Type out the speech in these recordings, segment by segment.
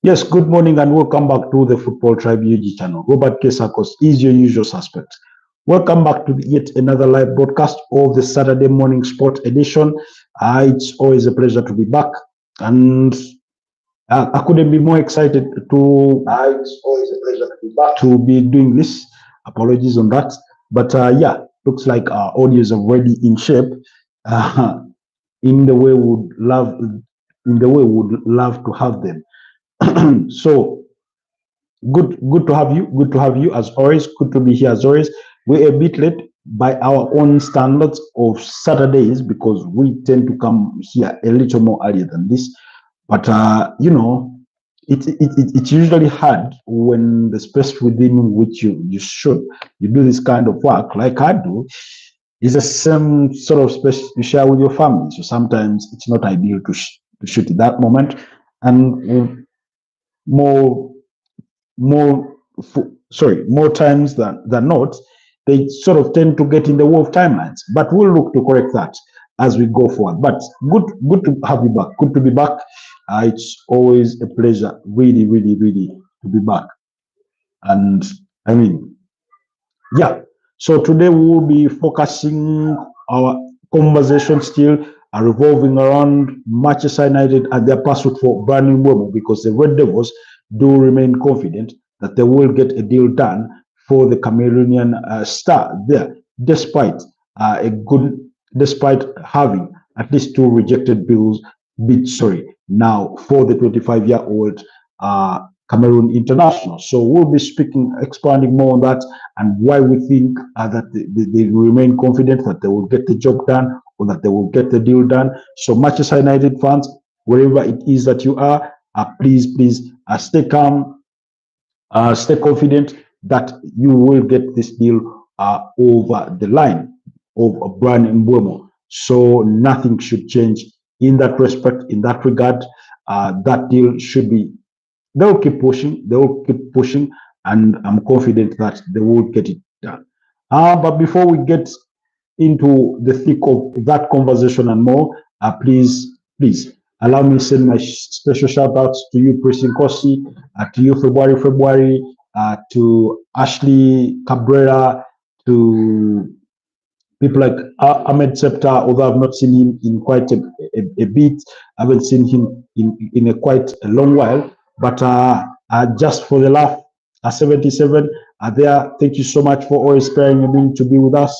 Yes, good morning and welcome back to the Football Tribe UG channel. Robert Kesakos is your usual suspect. Welcome back to yet another live broadcast of the Saturday morning sport edition. It's always a pleasure to be back, and I couldn't be more excited to. It's always a pleasure to be back to be doing this. Apologies on that, but yeah, looks like our audio is already in shape. Uh, in the way we would love, in the way we would love to have them. So good to have you. Good to have you as always. Good to be here as always. We're a bit late by our own standards of Saturdays because we tend to come here a little more earlier than this. But it's usually hard when the space within which you do this kind of work like I do is the same sort of space you share with your family. So sometimes it's not ideal to shoot at that moment, and more more more times than not, they sort of tend to get in the way of timelines. But we'll look to correct that as we go forward. But good to have you back. Good to be back. It's always a pleasure, really, to be back. And I mean, yeah. So today we will be focusing our conversation still revolving around Manchester United and their pursuit for Bryan Mbeumo, because the Red Devils do remain confident that they will get a deal done for the Cameroonian star there, despite despite having at least two rejected bids. Now for the 25-year-old Cameroon international. So we'll be expanding more on that and why we think that they remain confident that they will get the job done or that they will get the deal done. So Manchester United fans, wherever it is that you are, please stay calm, stay confident that you will get this deal over the line of Bryan Mbeumo. So nothing should change in that respect, in that regard. That deal should be. They will keep pushing. They will keep pushing, and I'm confident that they will get it done. But before we get into the thick of that conversation and more, please allow me to send my special shout outs to you, Priscilla Kosi, to you, February, to Ashley Cabrera, to people like Ahmed Septa, although I've not seen him in quite a bit. I haven't seen him in a quite a long while. But just for the laugh, 77 there. Thank you so much for always sparing me to be with us.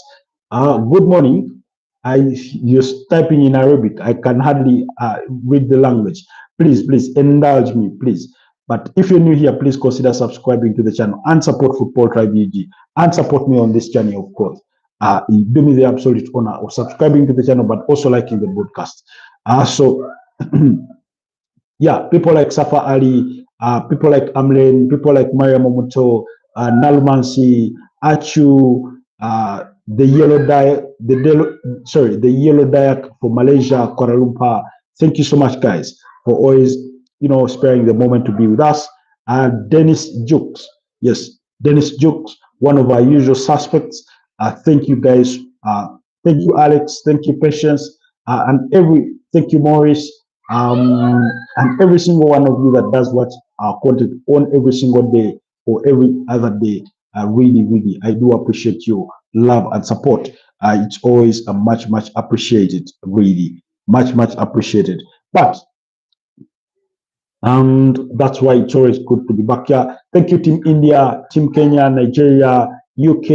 Good morning. You're typing in Arabic. I can hardly read the language. Please indulge me, please. But if you're new here, please consider subscribing to the channel and support Footballtribe UG and support me on this journey, of course. Do me the absolute honor of subscribing to the channel, but also liking the broadcast. Yeah, people like Safa Ali, people like Amlen, people like Maria Momoto, Nalmansi, Achu, the yellow Dayak, the yellow Dayak for Malaysia, Kuala Lumpur. Thank you so much, guys, for always, sparing the moment to be with us. Dennis Jukes, yes, Dennis Jukes, one of our usual suspects. Thank you, guys. Thank you, Alex. Thank you, Patience, thank you, Maurice. And every single one of you that does watch our content on every single day or every other day, really, I do appreciate your love and support. It's always a much appreciated, really, much appreciated. But and that's why it's always good to be back here. Thank you, Team India, Team Kenya, Nigeria, UK,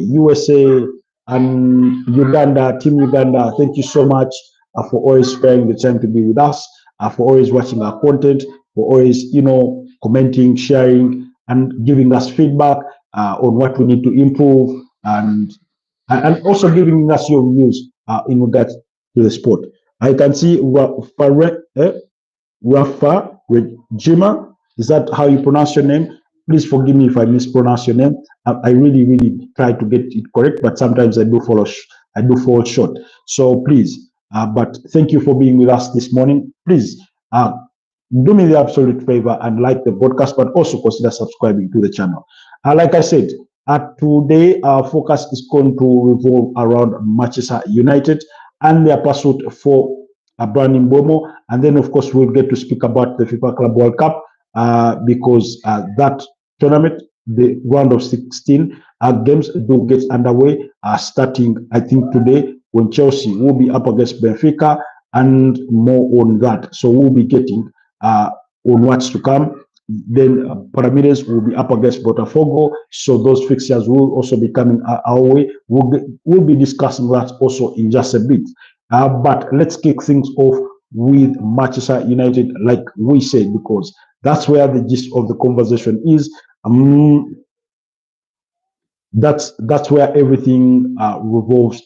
USA, and Uganda, Team Uganda. Thank you so much for always sparing the time to be with us, for always watching our content, for always, commenting, sharing, and giving us feedback on what we need to improve, and also giving us your views in regards to the sport. I can see Rafa Regima. Is that how you pronounce your name? Please forgive me if I mispronounce your name. I really try to get it correct, but sometimes I do fall short. So please, but thank you for being with us this morning. Please do me the absolute favor and like the broadcast, but also consider subscribing to the channel. Like I said, today our focus is going to revolve around Manchester United and their pursuit for Bryan Mbeumo, and then of course we'll get to speak about the FIFA Club World Cup because that tournament, the round of 16 games do get underway, starting, I think, today, when Chelsea will be up against Benfica, and more on that. So we'll be getting on what's to come. Then Pyramides will be up against Botafogo. So those fixtures will also be coming our way. We'll be discussing that also in just a bit. But let's kick things off with Manchester United, like we said, because that's where the gist of the conversation is. That's where everything revolves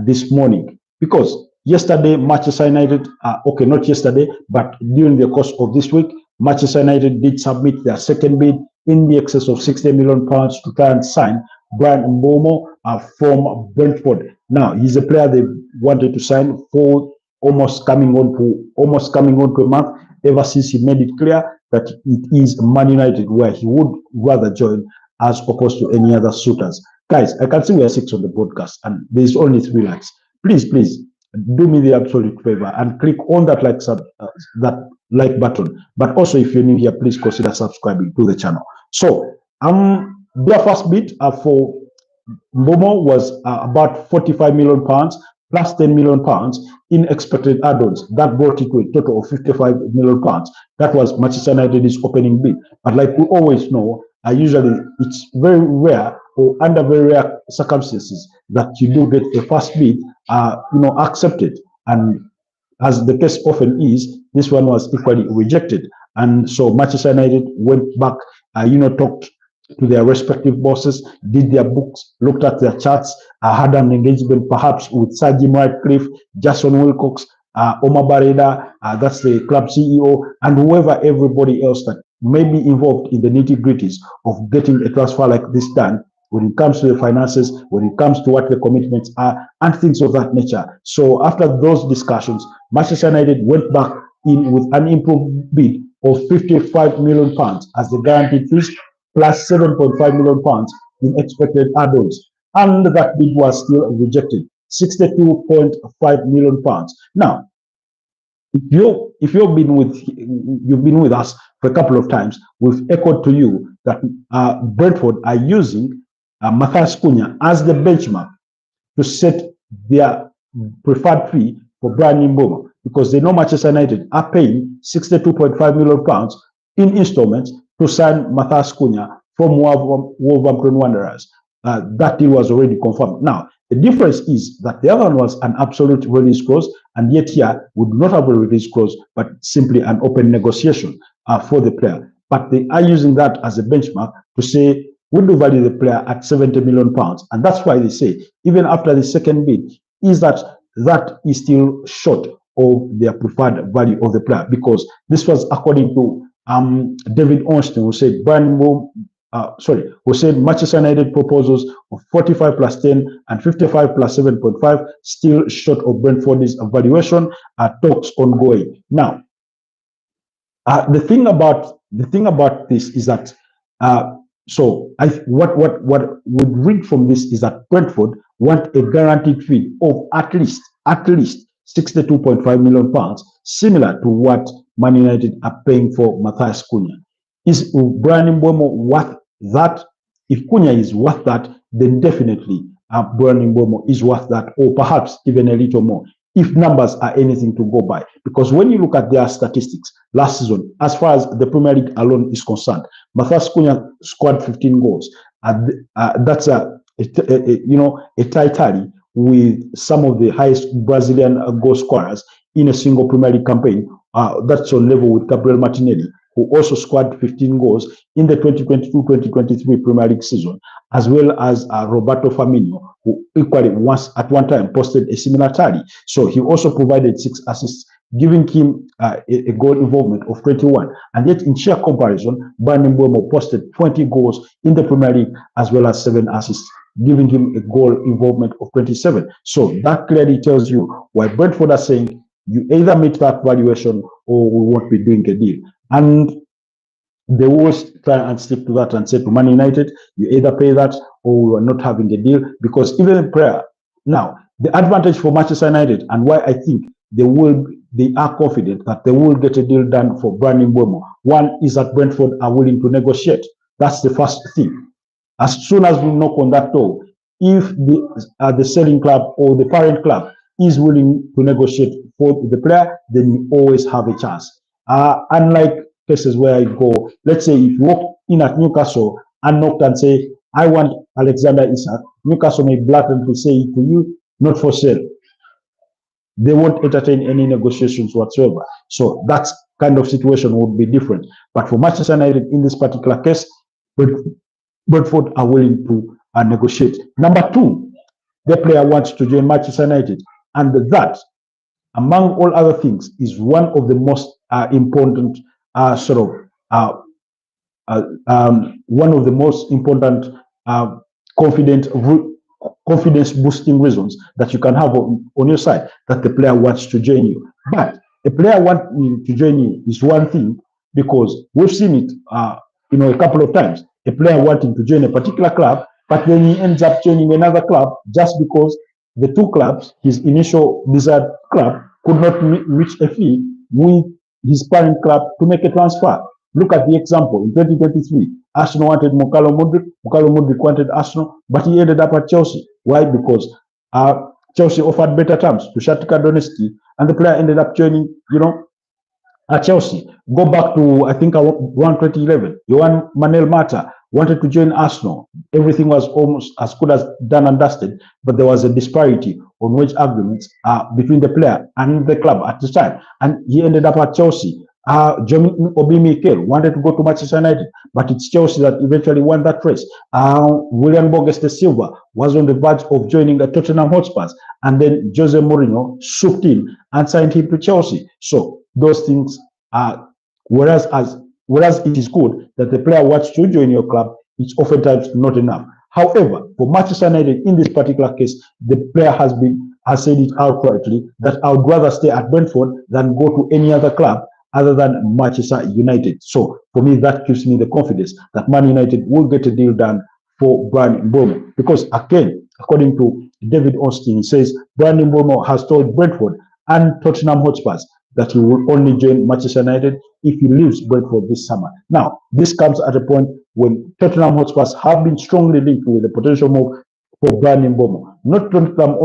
this morning. Because yesterday, Manchester United, okay, not yesterday, but during the course of this week, Manchester United did submit their second bid in the excess of £60 million to try and sign Bryan Mbeumo from Brentford. Now, he's a player they wanted to sign for almost coming on to a month, ever since he made it clear that it is Man United where he would rather join as opposed to any other suitors. Guys, I can see we are 6 on the broadcast and there's only 3 likes. Please, do me the absolute favor and click on that that like button. But also, if you're new here, please consider subscribing to the channel. So, their first bid for Mbeumo was about £45 million plus £10 million in expected add-ons. That brought it to a total of £55 million. That was Manchester United's opening bid. But like we always know, usually it's very rare or under very rare circumstances that you do get a first bid accepted. And as the case often is, this one was equally rejected. And so Manchester United went back, talked to their respective bosses, did their books, looked at their charts, had an engagement perhaps with Sir Jim Ratcliffe, Jason Wilcox, Omar Barreda, that's the club CEO, and whoever everybody else that may be involved in the nitty-gritties of getting a transfer like this done, when it comes to the finances, when it comes to what the commitments are, and things of that nature. So after those discussions, Manchester United went back in with an improved bid of £55 million as the guaranteed fees, plus £7.5 million in expected add-ons. And that bid was still rejected, £62.5 million. Now, if you've been with us for a couple of times, we've echoed to you that Brentford are using Matthias Cunha as the benchmark to set their preferred fee for Bryan Mbeumo, because they know Manchester United are paying £62.5 million in installments to sign Matthias Cunha from Wolverhampton Wanderers. That deal was already confirmed. Now, the difference is that the other one was an absolute release clause, and yet here we do not have a release clause, but simply an open negotiation for the player. But they are using that as a benchmark to say, we do value the player at £70 million. And that's why they say, even after the second bid, is that is still short of their preferred value of the player, because this was according to David Ornstein, who said who said Manchester United proposals of 45 plus 10 and 55 plus 7.5 still short of Brentford's valuation. Talks ongoing. Now, the thing about this is that what we read from this is that Brentford want a guaranteed fee of at least £62.5 million, similar to what Man United are paying for Matthias Cunha. Is Bryan Mbeumo worth that? If Cunha is worth that, then definitely Bryan Mbeumo is worth that, or perhaps even a little more, if numbers are anything to go by. Because when you look at their statistics last season, as far as the Premier League alone is concerned, Matthias Cunha scored 15 goals. That's a tie tally with some of the highest Brazilian goal scorers in a single Premier League campaign. That's on level with Gabriel Martinelli, who also scored 15 goals in the 2022-2023 Premier League season, as well as Roberto Firmino, who equally at one time posted a similar tally. So he also provided 6 assists, giving him a goal involvement of 21. And yet, in sheer comparison, Bryan Mbeumo posted 20 goals in the Premier League, as well as 7 assists, giving him a goal involvement of 27. So that clearly tells you why Brentford are saying, you either meet that valuation or we won't be doing a deal. And they always try and stick to that and say to Man United, you either pay that or we are not having a deal, because even a player. Now, the advantage for Manchester United and why I think they will they are confident that they will get a deal done for Bryan Mbeumo. One is that Brentford are willing to negotiate. That's the first thing. As soon as we knock on that door, if the selling club or the parent club is willing to negotiate for the player, then you always have a chance. Unlike cases where I go, let's say if you walk in at Newcastle and knock and say, I want Alexander Isak, Newcastle may blatantly say to you, not for sale. They won't entertain any negotiations whatsoever. So that kind of situation would be different. But for Manchester United in this particular case, Brentford are willing to negotiate. Number two, the player wants to join Manchester United. And that, among all other things, is one of the most important one of the most important confidence boosting reasons that you can have on your side, that the player wants to join you. But a player wanting to join you is one thing, because we've seen it a couple of times. A player wanting to join a particular club, but then he ends up joining another club just because the two clubs, his initial desired club, could not reach a fee with his parent club to make a transfer. Look at the example. In 2023, Arsenal wanted Mukalo Mudryk. Mukalo Mudryk wanted Arsenal, but he ended up at Chelsea. Why? Because Chelsea offered better terms to Shakhtar Donetsk, and the player ended up joining, at Chelsea. Go back to, I think, around 2011. Johan Manuel Mata wanted to join Arsenal. Everything was almost as good as done and dusted, but there was a disparity on wage agreements between the player and the club at the time, and he ended up at Chelsea. Jeremy Obi Mikel wanted to go to Manchester United, but it's Chelsea that eventually won that race. William Borges de Silva was on the verge of joining the Tottenham Hotspurs, and then Jose Mourinho swooped in and signed him to Chelsea. So those things are, whereas it is good that the player wants to join your club, it's oftentimes not enough. However, for Manchester United in this particular case, the player has said it outrightly that I would rather stay at Brentford than go to any other club other than Manchester United. So for me, that gives me the confidence that Man United will get a deal done for Bryan Mbeumo. Because again, according to David Austin, he says Bryan Mbeumo has told Brentford and Tottenham Hotspurs that he will only join Manchester United if he leaves Brentford this summer. Now, this comes at a point when Tottenham Hotspurs have been strongly linked with the potential move for Bryan Mbeumo. Not Tottenham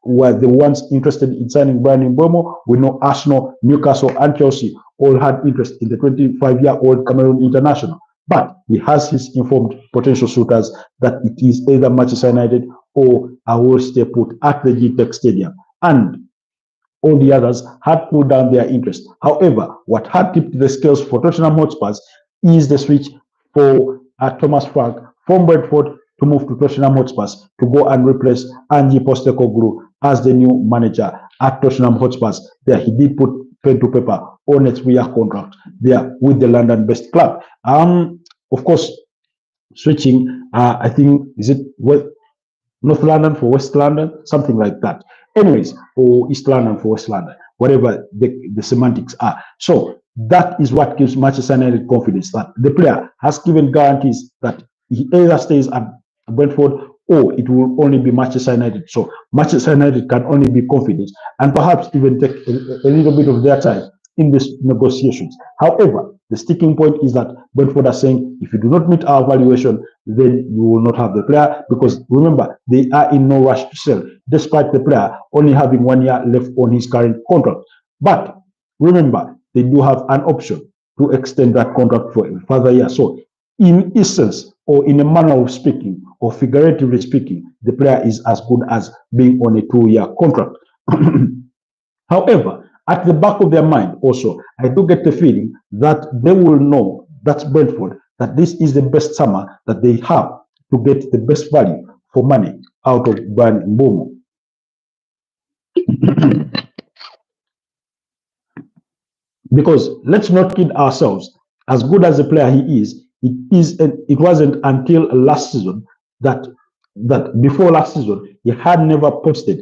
were the ones interested in signing Bryan Mbeumo. We know Arsenal, Newcastle, and Chelsea all had interest in the 25-year-old Cameroon international. But he has his informed potential suitors that it is either Manchester United or I will stay put at the GTEC Stadium. And all the others had pulled down their interest. However, what had tipped the scales for Tottenham Hotspurs is the switch for Thomas Frank from Brentford to move to Tottenham Hotspurs to go and replace Ange Postecoglou as the new manager at Tottenham Hotspurs. There, he did put pen to paper on a 3-year contract there with the London-based club. Of course, switching, I think, is it North London for West London, something like that. Anyways, or East London for West London, whatever the semantics are. So that is what gives Manchester United confidence that the player has given guarantees that he either stays at Brentford or it will only be Manchester United. So Manchester United can only be confident and perhaps even take a little bit of their time in these negotiations. However, the sticking point is that Brentford are saying, if you do not meet our valuation, then you will not have the player, because remember, they are in no rush to sell, despite the player only having 1 year left on his current contract. But remember, they do have an option to extend that contract for a further year. So in essence, or in a manner of speaking, or figuratively speaking, the player is as good as being on a 2-year contract. However, at the back of their mind also, I do get the feeling that they will know, that's Brentford, that this is the best summer that they have to get the best value for money out of Bryan Mbeumo. Because let's not kid ourselves, as good as a player he is, it wasn't until last season that before last season, he had never posted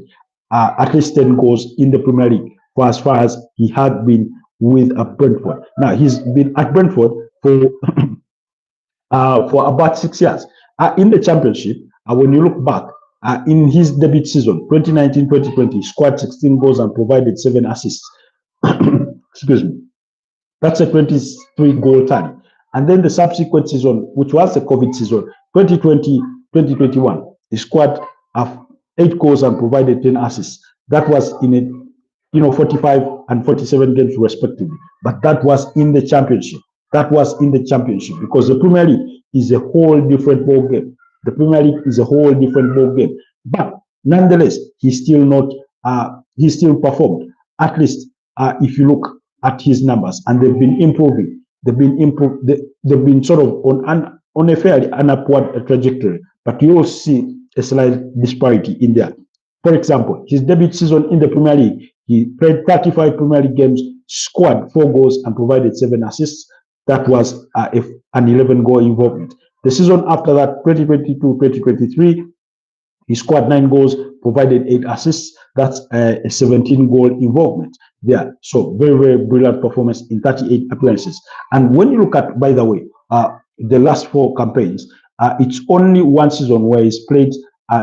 at least 10 goals in the Premier League for as far as he had been with Brentford. Now, he's been at Brentford for about 6 years. In the Championship, when you look back, in his debut season, 2019-2020, he scored 16 goals and provided 7 assists. excuse me, that's a 23 goal tally. And then the subsequent season, which was the COVID season, 2020, 2021, he scored 8 goals and provided 10 assists. That was in a 45 and 47 games respectively. But that was in the championship. That was in the championship because the Premier League is a whole different ball game. The Premier League is a whole different ball game. But nonetheless, he still performed. At least if you look at his numbers, and they've been improving. They've been sort of on a fairly upward trajectory. But you also see a slight disparity in there. For example, his debut season in the Premier League, he played 35 Premier League games, scored 4 goals, and provided 7 assists. That was an 11-goal involvement. The season after that, 2022-2023, he scored 9 goals, provided 8 assists. That's a 17-goal involvement there. So very, very brilliant performance in 38 appearances. And when you look at, by the way, the last 4 campaigns, it's only one season where he's played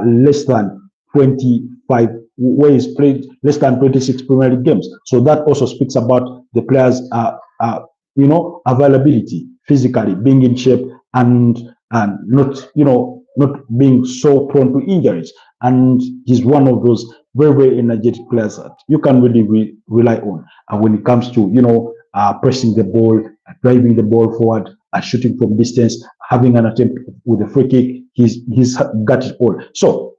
less than 25, where he's played less than 26 Premier League games. So that also speaks about the players' availability physically, being in shape, and not being so prone to injuries. And he's one of those very, very energetic players that you can really rely on when it comes to pressing the ball, driving the ball forward, shooting from distance, having an attempt with a free kick. He's got it all. So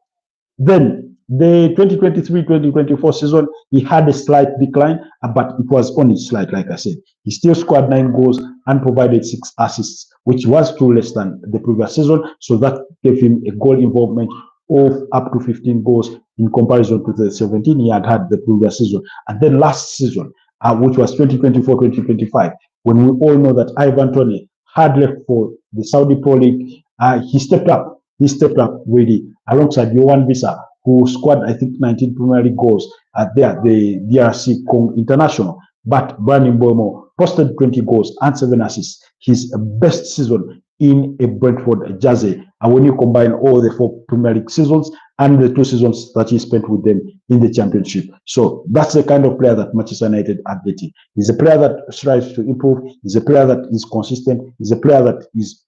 then the 2023-2024 season, he had a slight decline, but it was only slight, like I said. He still scored 9 goals and provided 6 assists, which was 2 less than the previous season. So that gave him a goal involvement of up to 15 goals in comparison to the 17 he had the previous season. And then last season, which was 2024-2025, when we all know that Ivan Toney had left for the Saudi Pro League, he stepped up. He stepped up really alongside Yohan Wissa, who scored, I think, 19 Premier League goals there, the DRC Congo International. But Bryan Mbeumo posted 20 goals and 7 assists, his best season in a Brentford jersey. And when you combine all the 4 Premier League seasons and the 2 seasons that he spent with them in the Championship. So that's the kind of player that Manchester United are getting. He's a player that strives to improve. He's a player that is consistent. He's a player that is,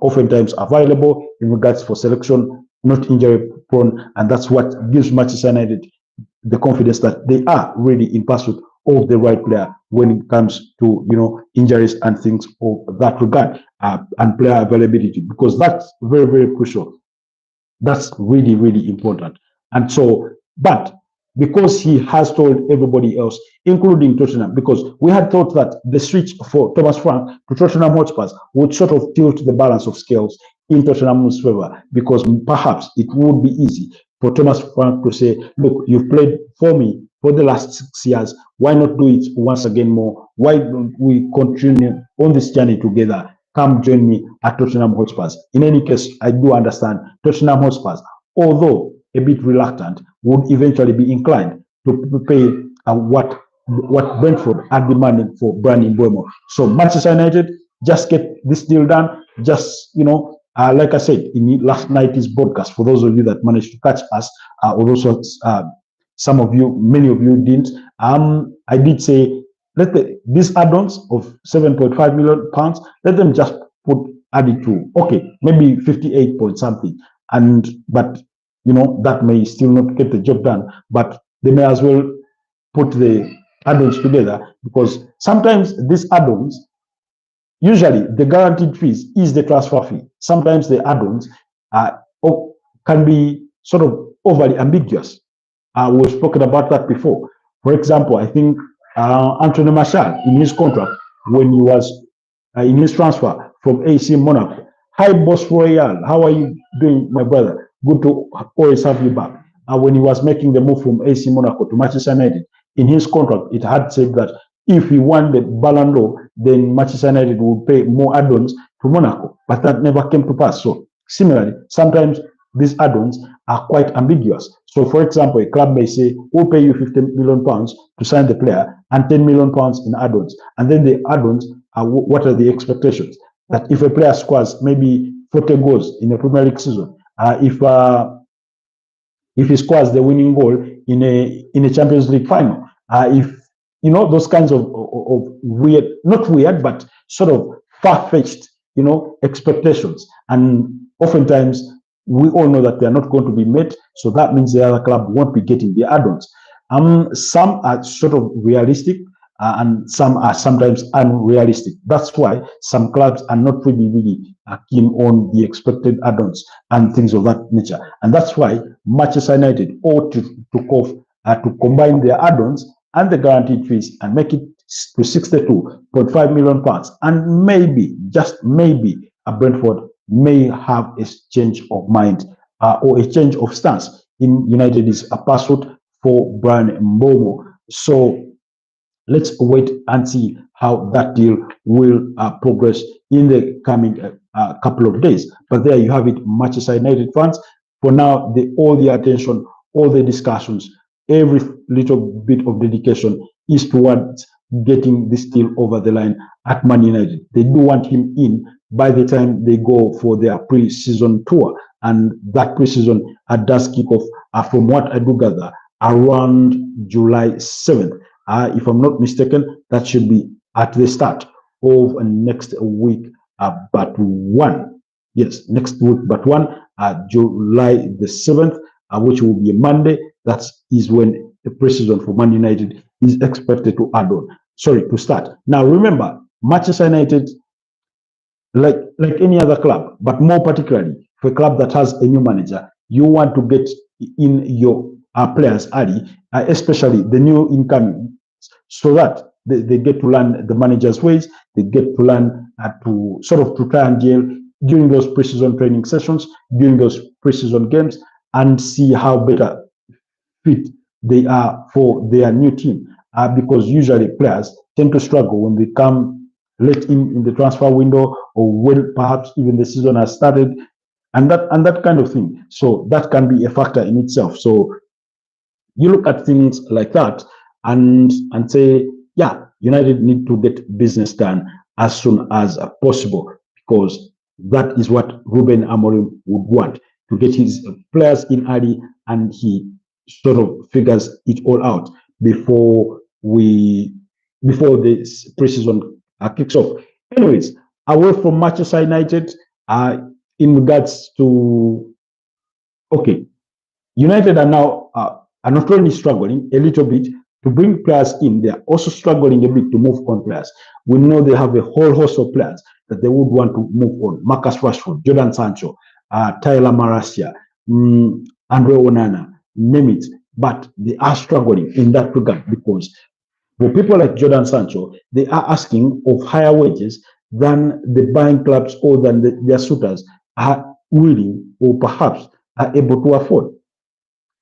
oftentimes available in regards for selection, not injury prone. And that's what gives Manchester United the confidence that they are really in pursuit of the right player when it comes to injuries and things of that regard, and player availability, because that's very, very crucial. That's really, really important. And so, but because he has told everybody else, including Tottenham, because we had thought that the switch for Thomas Frank to Tottenham Hotspurs would sort of tilt the balance of scales in Tottenham's favor, because perhaps it would be easy for Thomas Frank to say, look, you've played for me for the last 6 years. Why not do it once again more? Why don't we continue on this journey together? Come join me at Tottenham Hotspurs. In any case, I do understand Tottenham Hotspurs, although a bit reluctant, would eventually be inclined to pay what Brentford are demanding for Bryan Mbeumo. So Manchester United, just get this deal done. Just, like I said in last night's broadcast, for those of you that managed to catch us, or also some of you, many of you didn't, I did say, these add-ons of 7.5 million pounds, let them just add it to, okay, maybe 58 point something. But that may still not get the job done, but they may as well put the add-ons together, because sometimes these add-ons, usually the guaranteed fees is the transfer fee. Sometimes the add-ons can be sort of overly ambiguous. We've spoken about that before. For example, I think Anthony Martial, in his contract, when he was in his transfer from AC Monaco, hi boss Royal, how are you doing, my brother? Good to always have you back. When he was making the move from AC Monaco to Manchester United, in his contract, it had said that if he won the Ballon d'Or, then Manchester United would pay more add-ons to Monaco, but that never came to pass. So similarly, sometimes these add-ons are quite ambiguous. So for example, a club may say, we'll pay you 50 million pounds to sign the player and 10 million pounds in add-ons. And then the add-ons are, what are the expectations? That if a player scores maybe 40 goals in a Premier League season, if he scores the winning goal in a Champions League final, if those kinds of weird, not weird, but sort of far-fetched, expectations. And oftentimes, we all know that they are not going to be met. So that means the other club won't be getting the add-ons. Some are sort of realistic, and some are sometimes unrealistic. That's why some clubs are not really keen on the expected add-ons and things of that nature. And that's why Manchester United ought to combine their add-ons and the guaranteed fees and make it to 62.5 million pounds. And maybe, just maybe, a Brentford may have a change of mind or a change of stance in United's pursuit for Bryan Mbeumo. So let's wait and see how that deal will progress in the coming couple of days. But there you have it, Manchester United fans. For now, all the attention, all the discussions, every little bit of dedication is towards getting this deal over the line at Man United. They do want him in by the time they go for their pre-season tour. And that pre-season does kick off, from what I do gather, around July 7th. If I'm not mistaken, that should be at the start of next week, but one. Yes, next week, but one, July the 7th, which will be a Monday. That is when the preseason for Man United is expected to start. Now, remember, Manchester United, like any other club, but more particularly for a club that has a new manager, you want to get in your players early, especially the new incoming, so that they get to learn the manager's ways. They get to learn to try and deal during those preseason training sessions, during those preseason games, and see how better fit they are for their new team. Because usually players tend to struggle when they come late in the transfer window, or when perhaps even the season has started, and that kind of thing. So that can be a factor in itself. So you look at things like that and say, yeah, United need to get business done as soon as possible, because that is what Ruben Amorim would want, to get his players in early, and he sort of figures it all out before this preseason kicks off. Anyways, away from Manchester United, in regards to, okay, United are now are not only struggling a little bit to bring players in, they are also struggling a bit to move on players. We know they have a whole host of players that they would want to move on. Marcus Rashford, Jadon Sancho, Tyler Maracia, Andre Onana, name it. But they are struggling in that regard, because for people like Jadon Sancho, they are asking of higher wages than the buying clubs or than their suitors are willing or perhaps are able to afford.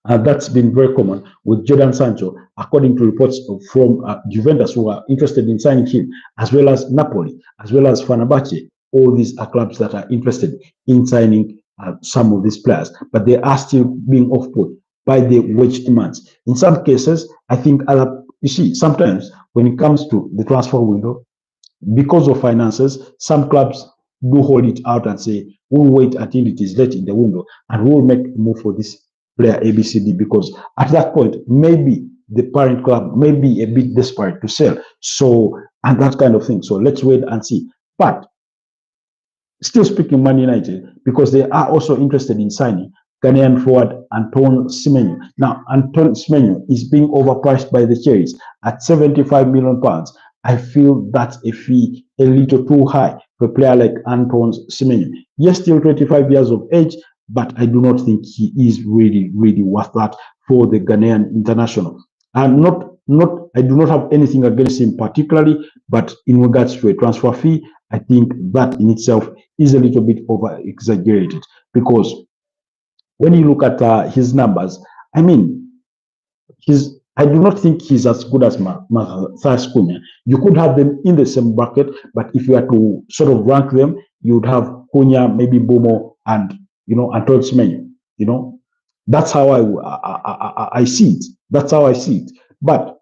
That's been very common with Jadon Sancho, according to reports from Juventus, who are interested in signing him, as well as Napoli, as well as Fenerbahce. All these are clubs that are interested in signing some of these players, but they are still being off-put by the wage demands. In some cases, I think you see, sometimes when it comes to the transfer window, because of finances, some clubs do hold it out and say, we'll wait until it is late in the window and we'll make a move for this player ABCD, because at that point, maybe the parent club may be a bit desperate to sell. So, and that kind of thing. So let's wait and see. But still speaking Man United, because they are also interested in signing Ghanaian forward Antoine Semenyo. Now, Antoine Semenyo is being overpriced by the Cherries at 75 million pounds. I feel that's a fee a little too high for a player like Antoine Semenyo. Yes, still 25 years of age, but I do not think he is really worth that for the Ghanaian international. I'm I do not have anything against him particularly, but in regards to a transfer fee, I think that in itself is a little bit over exaggerated, because when you look at his numbers, I mean, I do not think he's as good as Matthias Cunha. You could have them in the same bracket, but if you had to sort of rank them, you would have Cunha, maybe Mbeumo, and Antoine Semenyo. That's how I see it. That's how I see it. But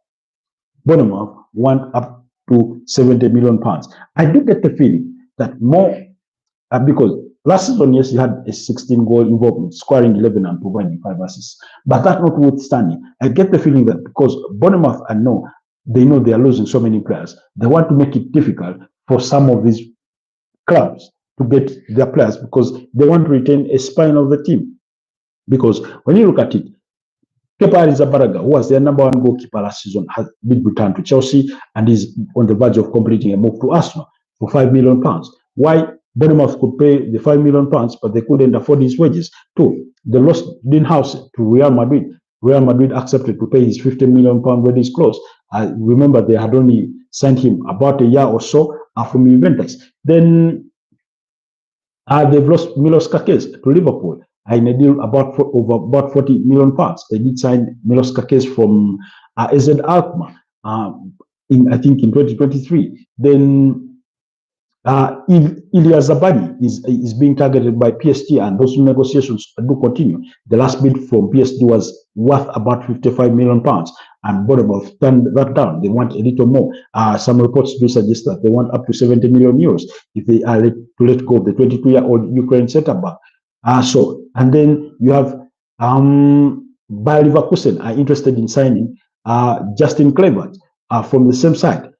Bournemouth want up to 70 million pounds. I do get the feeling that more, because last season, yes, you had a 16-goal involvement, scoring 11 and providing 5 assists. But that notwithstanding, I get the feeling that because Bournemouth they know they are losing so many players. They want to make it difficult for some of these clubs to get their players because they want to retain a spine of the team. Because when you look at it, Kepa Arrizabalaga, who was their number one goalkeeper last season, has been returned to Chelsea and is on the verge of completing a move to Arsenal for £5 million. Why Bournemouth could pay the £5 million, but they couldn't afford his wages? Two, they lost Dean House to Real Madrid. Real Madrid accepted to pay his £15 million wages clause. Remember, they had only signed him about a year or so from Juventus. Then they've lost Milos Kakes to Liverpool in a deal over about £40 million. They did sign Milos Kakes from AZ Alkmaar I think in 2023. Then Ilya Zabani is being targeted by PSG, and those negotiations do continue. The last bid from PSG was worth about £55 million, and Bournemouth turned that down. They want a little more. Some reports do suggest that they want up to €70 million if they are to let go of the 22-year-old Ukraine centre-back. And then you have Bayer Leverkusen are interested in signing Justin Kluivert from the same side.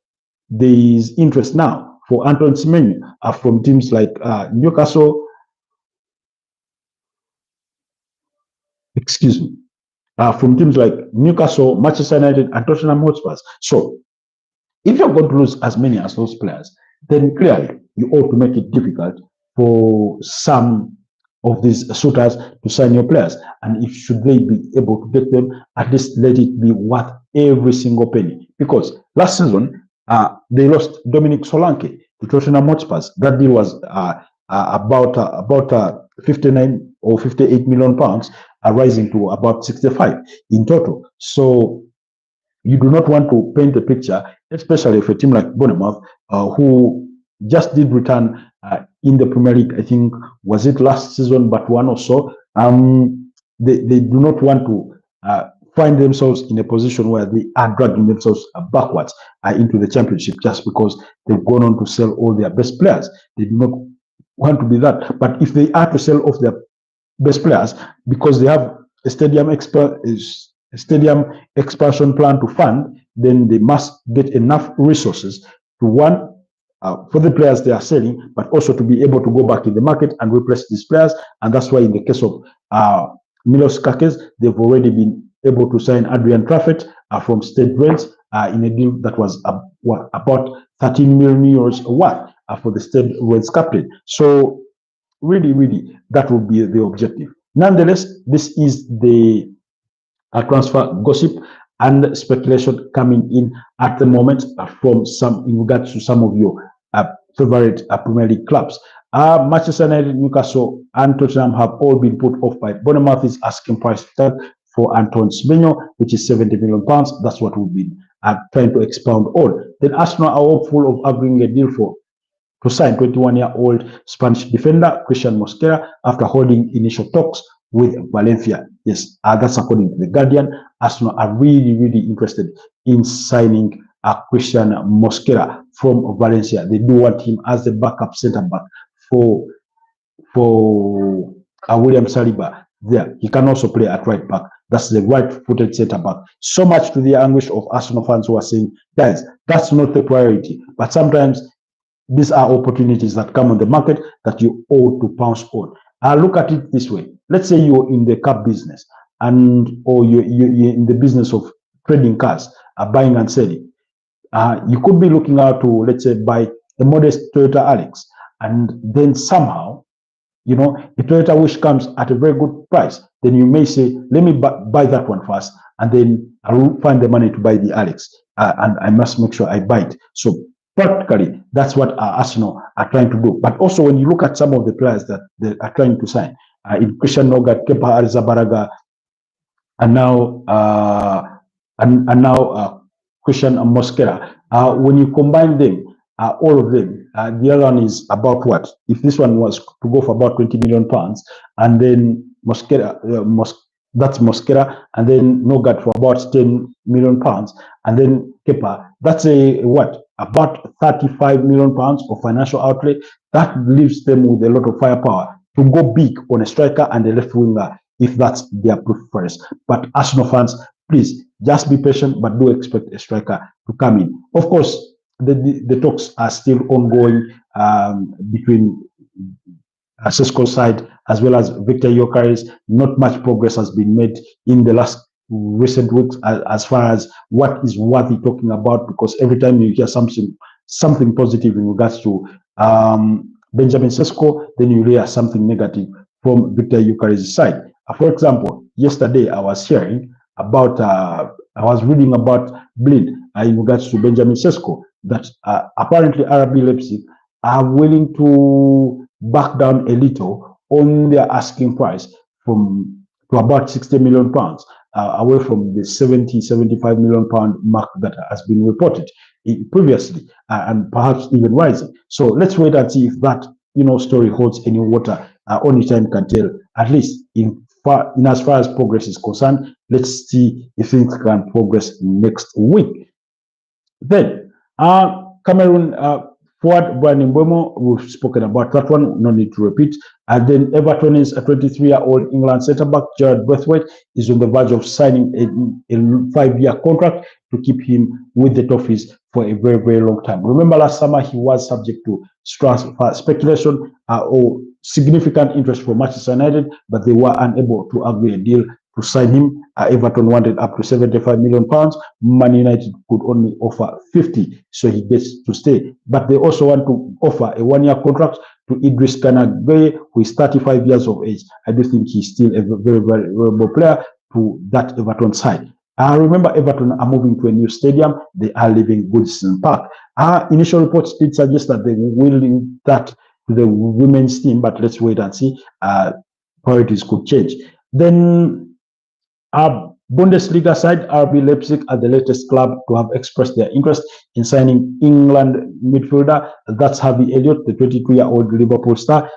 There is interest now for Antoine Semenyo from teams like Newcastle, from teams like Newcastle, Manchester United, and Tottenham Hotspur. So, if you're going to lose as many as those players, then clearly you ought to make it difficult for some of these suitors to sign your players. And if should they be able to get them, at least let it be worth every single penny. Because last season, they lost Dominic Solanke to Tottenham Hotspur. That deal was about 59 or 58 million pounds, rising to about 65 in total. So you do not want to paint a picture, especially for a team like Bournemouth, who just did return in the Premier League. I think was it last season, but one or so. They do not want to find themselves in a position where they are dragging themselves backwards into the championship just because they've gone on to sell all their best players. They do not want to be that. But if they are to sell off their best players because they have a stadium expansion plan to fund, then they must get enough resources to one, for the players they are selling, but also to be able to go back in the market and replace these players. And that's why in the case of Milos Kakes, they've already been able to sign Adrian Trafford from Stade Rennes in a deal that was about €13 million worth for the Stade Rennes captain. So really, that would be the objective. Nonetheless, this is the transfer gossip and speculation coming in at the moment from some in regards to some of your favorite Premier League clubs. Manchester United, Newcastle, and Tottenham have all been put off by Bournemouth is asking price tag for Antoine Semenyo, which is £70 million. That's what we've been trying to expound on. Then Arsenal are hopeful of agreeing a deal to sign 21-year-old Spanish defender Christian Mosquera after holding initial talks with Valencia. Yes, that's according to The Guardian. Arsenal are really interested in signing Christian Mosquera from Valencia. They do want him as the backup centre-back for William Saliba. There, he can also play at right back. That's the right-footed centre-back. So much to the anguish of Arsenal fans who are saying, guys, that's not the priority. But sometimes these are opportunities that come on the market that you ought to pounce on. Look at it this way. Let's say you're in the car business or you're in the business of trading cars, buying and selling. You could be looking out to, let's say, buy a modest Toyota Alex, and then somehow, a Toyota which comes at a very good price. Then you may say, let me buy that one first, and then I will find the money to buy the Alex, and I must make sure I buy it. So practically, that's what Arsenal are trying to do. But also, when you look at some of the players that they are trying to sign, in Christian Nogat, Kepa Arrizabalaga, and now Christian Mosquera. When you combine them, all of them, the other one is about what? If this one was to go for about £20 million, and then Mosquera, that's Mosquera, and then Nogat for about £10 million, and then Kepa, that's about £35 million of financial outlay. That leaves them with a lot of firepower to go big on a striker and a left winger if that's their preference. But Arsenal fans, please just be patient, but do expect a striker to come in. Of course, the talks are still ongoing between Cisco's side as well as Victor Yokeres. Not much progress has been made in the last recent weeks as far as what is worthy talking about, because every time you hear something positive in regards to Benjamin Sesko, then you hear something negative from Victor Yokeres' side. For example, yesterday I was reading about bleed in regards to Benjamin Sesko, that apparently RB Leipzig are willing to back down a little on their asking price to about 60 million pounds, away from the 75 million pound mark that has been reported previously, and perhaps even rising. So let's wait and see if that story holds any water. Only time can tell. At least in as far as progress is concerned, let's see if things can progress next week. Then Cameroon forward Bryan Mbeumo, we've spoken about that one, no need to repeat. And then Everton's 23-year-old England centre-back Gareth Braithwaite is on the verge of signing a 5-year contract to keep him with the Toffees for a very, very long time. Remember last summer he was subject to speculation or significant interest from Manchester United, but they were unable to agree a deal to sign him. Everton wanted up to 75 million pounds. Man United could only offer 50, so he gets to stay. But they also want to offer a 1-year contract to Idris Gana Gueye, who is 35 years of age. I do think he's still a very, very valuable player to that Everton side. Remember, Everton are moving to a new stadium. They are leaving Goodison Park. Initial reports did suggest that they will link that to the women's team, but let's wait and see. Priorities could change. Then Bundesliga side, RB Leipzig are the latest club to have expressed their interest in signing England midfielder. That's Harvey Elliott, the 22-year-old Liverpool star,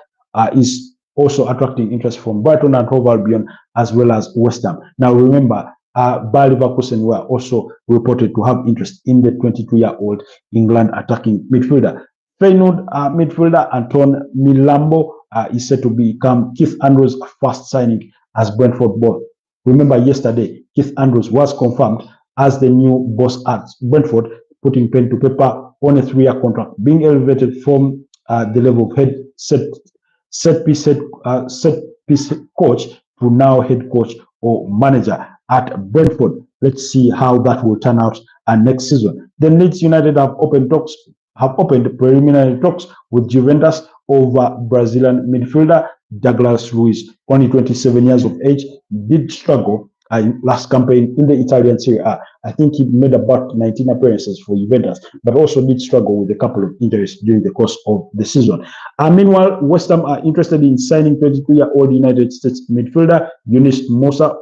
is also attracting interest from Brighton and Hove Albion as well as West Ham. Now remember, Bayer Leverkusen were also reported to have interest in the 22-year-old England attacking midfielder. Feyenoord midfielder Anton Milambo is set to become Keith Andrews' first signing as Brentford boss. Remember yesterday, Keith Andrews was confirmed as the new boss at Brentford, putting pen to paper on a 3-year contract, being elevated from the level of head set piece coach to now head coach or manager at Brentford. Let's see how that will turn out next season. Then Leeds United have opened preliminary talks with Juventus over Brazilian midfielder Douglas Luiz, only 27 years of age, did struggle last campaign in the Italian Serie A. I think he made about 19 appearances for Juventus, but also did struggle with a couple of injuries during the course of the season. Meanwhile, West Ham are interested in signing 22-year-old United States midfielder Yunus Musa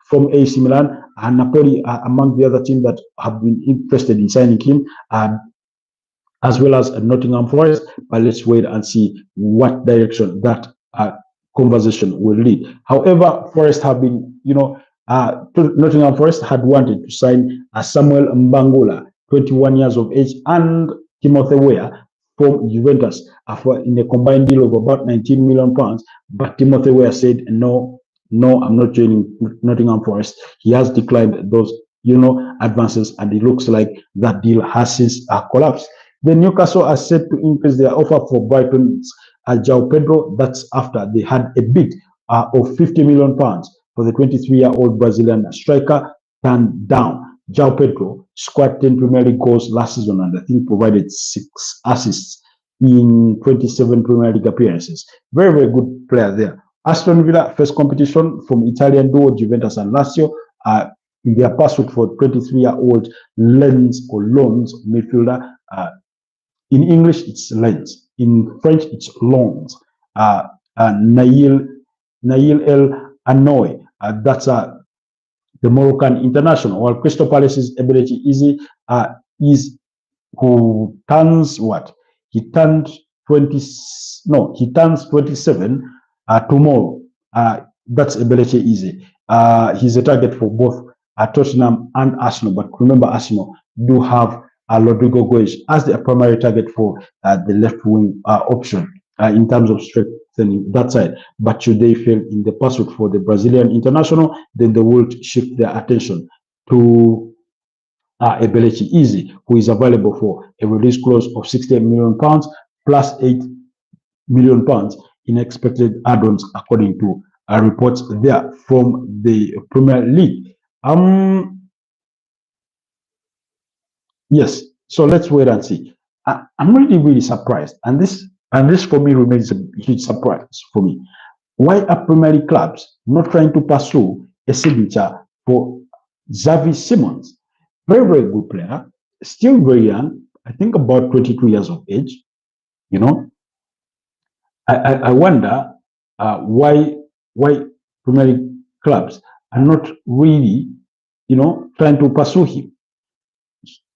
from AC Milan, and Napoli are among the other teams that have been interested in signing him, as well as Nottingham Forest. But let's wait and see what direction that conversation will lead. However, Forest have been, Nottingham Forest had wanted to sign Samuel Mbangula, 21 years of age, and Timothy Weah from Juventus in a combined deal of about 19 million pounds. But Timothy Weah said, no, I'm not joining Nottingham Forest. He has declined those, advances, and it looks like that deal has since collapsed. The Newcastle are set to increase their offer for Brighton's João Pedro. That's after they had a bid of 50 million pounds for the 23-year-old Brazilian striker turned down. João Pedro scored 10 Premier League goals last season, and I think provided 6 assists in 27 Premier League appearances. Very, very good player there. Aston Villa first competition from Italian duo Juventus and Lazio in their pursuit for 23-year-old Lens midfielder. In English, it's Lens. In French, it's Lens. Nail El Anoy. That's the Moroccan international. While Crystal Palace's ability is who turns what? He turns 27 tomorrow. That's ability easy. He's a target for both Tottenham and Arsenal. But remember, Arsenal do have Rodrigo Goes as the primary target for the left wing option in terms of strength strengthening that side. But should they fail in the pursuit for the Brazilian international, then they will shift their attention to Ebelechi Easy, who is available for a release clause of £68 million plus £8 million in expected add-ons, according to reports there from the Premier League. Yes, so let's wait and see. I'm really surprised, and this for me remains a huge surprise for me. Why are Premier League clubs not trying to pursue a signature for Xavi Simons? Very good player, still very young. I think about 22 years of age. You know, I wonder why Premier League clubs are not really, trying to pursue him.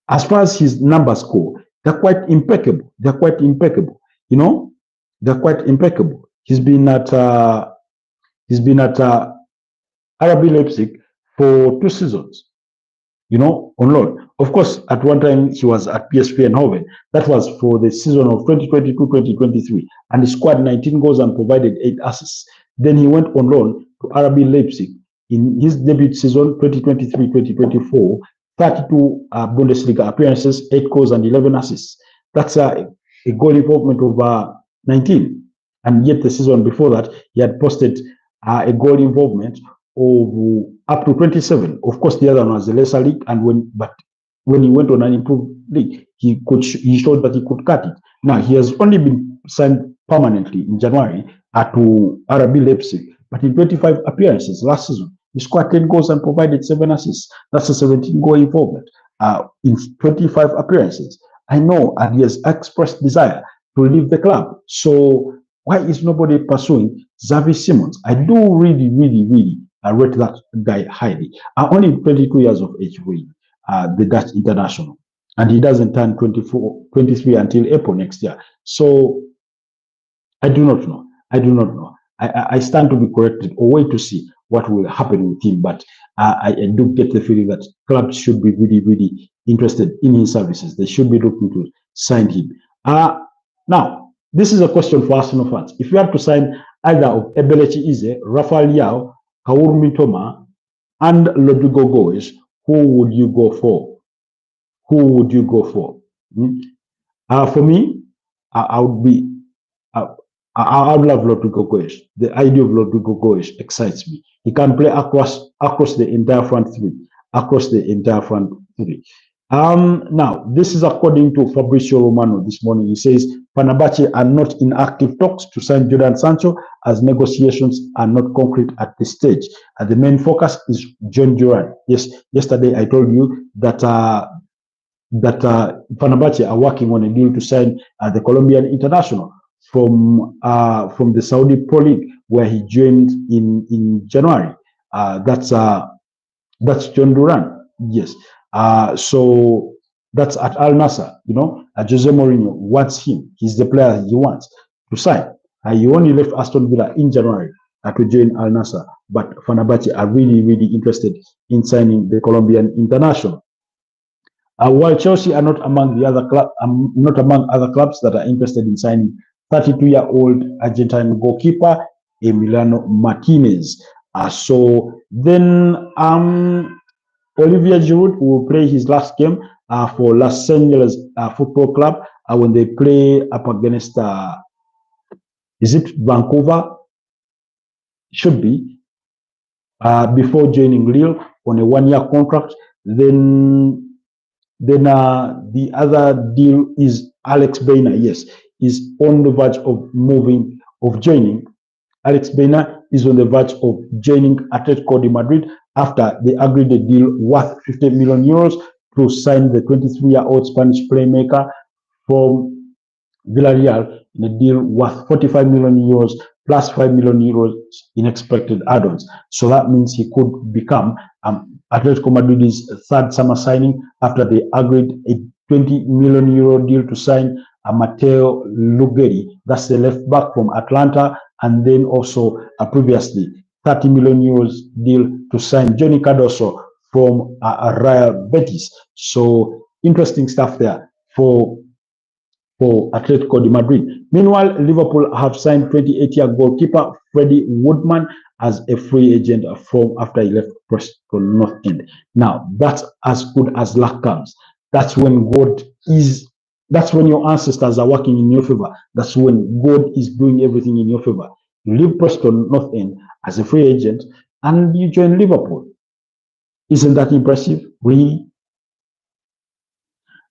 As far as his numbers go, they're quite impeccable. They're quite impeccable. They're quite impeccable. He's been at RB Leipzig for 2 seasons. On loan. Of course, at one time he was at PSV Eindhoven. That was for the season of 2022-2023, and he scored 19 goals and provided 8 assists. Then he went on loan to RB Leipzig in his debut season 2023-2024. 32 Bundesliga appearances, 8 goals and 11 assists. That's a goal involvement of 19. And yet the season before that, he had posted a goal involvement of up to 27. Of course, the other one was the lesser league, and when he went on an improved league, he showed that he could cut it. Now he has only been signed permanently in January to RB Leipzig, but in 25 appearances last season, he scored 10 goals and provided 7 assists. That's a 17-goal involvement in 25 appearances. I know, and he has expressed desire to leave the club. So why is nobody pursuing Xavi Simons? I do really rate that guy highly. Only 22 years of age, really, the Dutch international. And he doesn't turn 23 until April next year. So I do not know. I stand to be corrected or wait to see what will happen with him. But I do get the feeling that clubs should be really interested in his services. They should be looking to sign him. Now, this is a question for Arsenal fans. If you had to sign either of Ebelechi Eze, Rafael Leao, Kaoru Mitoma, and Rodrigo Goes, who would you go for? For me, I would love Rodrigo Goes. The idea of Rodrigo Goes excites me. He can play across the entire front three. Now, this is according to Fabrizio Romano this morning. He says Fenerbahce are not in active talks to sign Jadon Sancho, as negotiations are not concrete at this stage. The main focus is John Duran. Yes, yesterday I told you that Fenerbahce are working on a deal to sign the Colombian international from the Saudi Pro League, where he joined in January. That's John Duran. Yes. So that's at Al Nassr. Jose Mourinho wants him. He's the player he wants to sign. He only left Aston Villa in January to join Al Nassr, but Fenerbahce are really interested in signing the Colombian international. While Chelsea are not among other clubs that are interested in signing 32-year-old Argentine goalkeeper Emiliano Martinez. So then Olivier Giroud will play his last game for Los Angeles Football Club when they play up against is it Vancouver? Should be before joining Lille on a 1-year contract. Then the other deal is Alex Baena. Yes, is on the verge of joining. Alex Baena is on the verge of joining Atletico de Madrid after they agreed a deal worth 50 million euros to sign the 23-year-old Spanish playmaker from Villarreal in a deal worth 45 million euros plus 5 million euros in expected add-ons. So that means he could become Atletico Madrid's third summer signing after they agreed a 20 million euro deal to sign Matteo Lugeri. That's the left back from Atlanta, and then also previously 30 million euros deal to sign Johnny Cardoso from Real Betis. So interesting stuff there for Atletico de Madrid. Meanwhile, Liverpool have signed 28-year goalkeeper Freddie Woodman as a free agent from after he left Preston North End. Now, that's as good as luck comes. That's when God is, that's when your ancestors are working in your favor. That's when God is doing everything in your favor. You leave Preston North End as a free agent and you join Liverpool. Isn't that impressive? Really?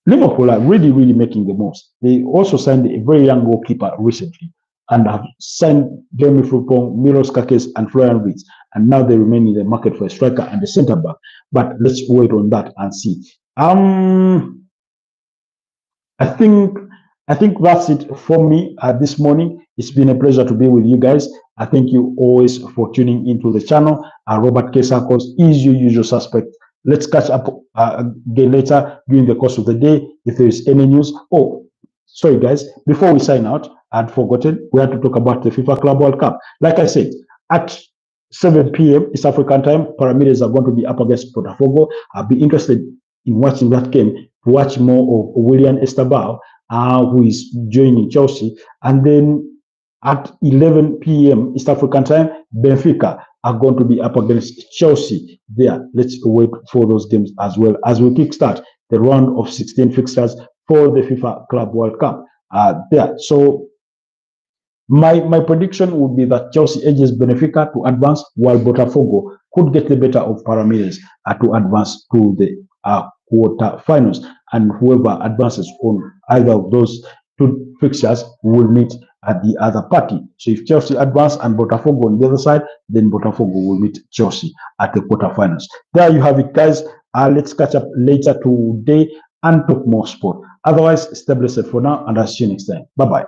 Liverpool are really making the most. They also signed a very young goalkeeper recently and have signed Jeremy Frimpong, Milos Kakes, and Florian Wirtz. And now they remain in the market for a striker and a centre back. But let's wait on that and see. I think that's it for me this morning. It's been a pleasure to be with you guys. I thank you always for tuning into the channel. Robert K. Sarkos is your usual suspect. Let's catch up again later during the course of the day if there is any news. Oh, sorry guys, before we sign out, I'd forgotten we had to talk about the FIFA Club World Cup. Like I said, at 7 p.m. East African time, Pyramids are going to be up against Botafogo. I'll be interested in watching that game to watch more of William Estabao, who is joining Chelsea. And then at 11 p.m. East African time, Benfica are going to be up against Chelsea there. Let's wait for those games as well as we kickstart the round of 16 fixtures for the FIFA Club World Cup there. So my prediction would be that Chelsea edges Benfica to advance, while Botafogo could get the better of Pyramids to advance to the quarter-finals. And whoever advances on either of those two fixtures will meet at the other party. So if Chelsea advance and Botafogo on the other side, then Botafogo will meet Chelsea at the quarterfinals. There you have it, guys. Let's catch up later today and talk more sport. Otherwise, stay blessed for now, and I'll see you next time. Bye-bye.